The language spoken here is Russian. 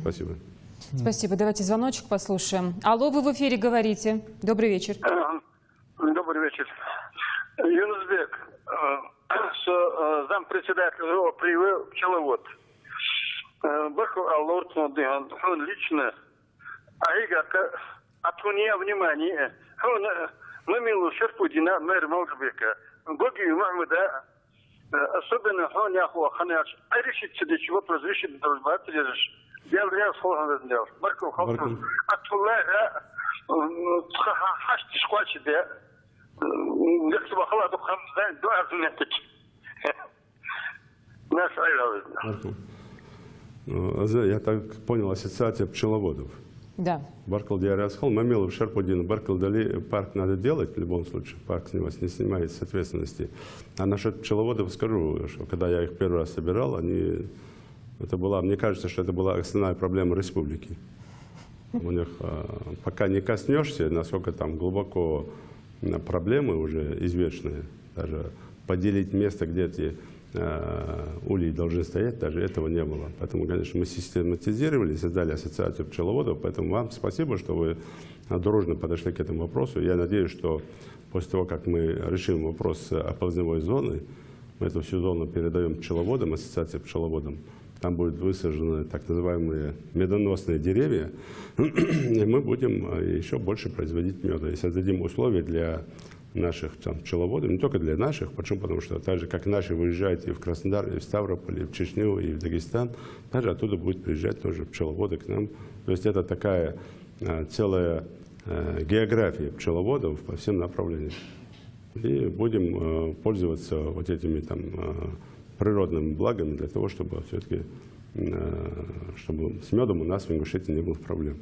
Спасибо. Спасибо. Давайте звоночек послушаем. Алло, вы в эфире говорите. Добрый вечер. Добрый вечер. Юнусбек, зампредседателя привел пчеловод. Баху Аллортно, он лично, отклоняя внимание, он намилу Шерпудина, мэр Молдбека, Гоги Махмуда, особенно он яхуа ханяч, а решится, для чего прозвучит должбат, Дел слова дел. Барку халту. Атулла хашти шквачи де. Як това хала до хамзан до арзунетик. Нас айрал. Я так понял, ассоциация пчеловодов. Да. Баркал Диарасхол, Мамилов, Шерпудин, Баркал Дали, парк надо делать в любом случае, парк с него не снимает с ответственности. А насчет пчеловодов скажу, что когда я их первый раз собирал, они... Это была, мне кажется, что это была основная проблема республики. У них пока не коснешься, насколько там глубоко проблемы уже извечные, даже поделить место, где эти ульи должны стоять, даже этого не было. Поэтому, конечно, мы систематизировали, создали ассоциацию пчеловодов, поэтому вам спасибо, что вы дружно подошли к этому вопросу. Я надеюсь, что после того, как мы решим вопрос оползневой зоны, мы эту всю зону передаем пчеловодам, ассоциации пчеловодам. Там будут высажены так называемые медоносные деревья, и мы будем еще больше производить меда. И создадим условия для наших пчеловодов, не только для наших, почему? Потому что так же, как наши выезжают и в Краснодар, и в Ставрополь, и в Чечню, и в Дагестан, также оттуда будут приезжать тоже пчеловоды к нам. То есть это такая целая география пчеловодов по всем направлениям. И будем пользоваться вот этими там природными благами для того, чтобы все-таки чтобы с медом у нас в Ингушетии не было проблем.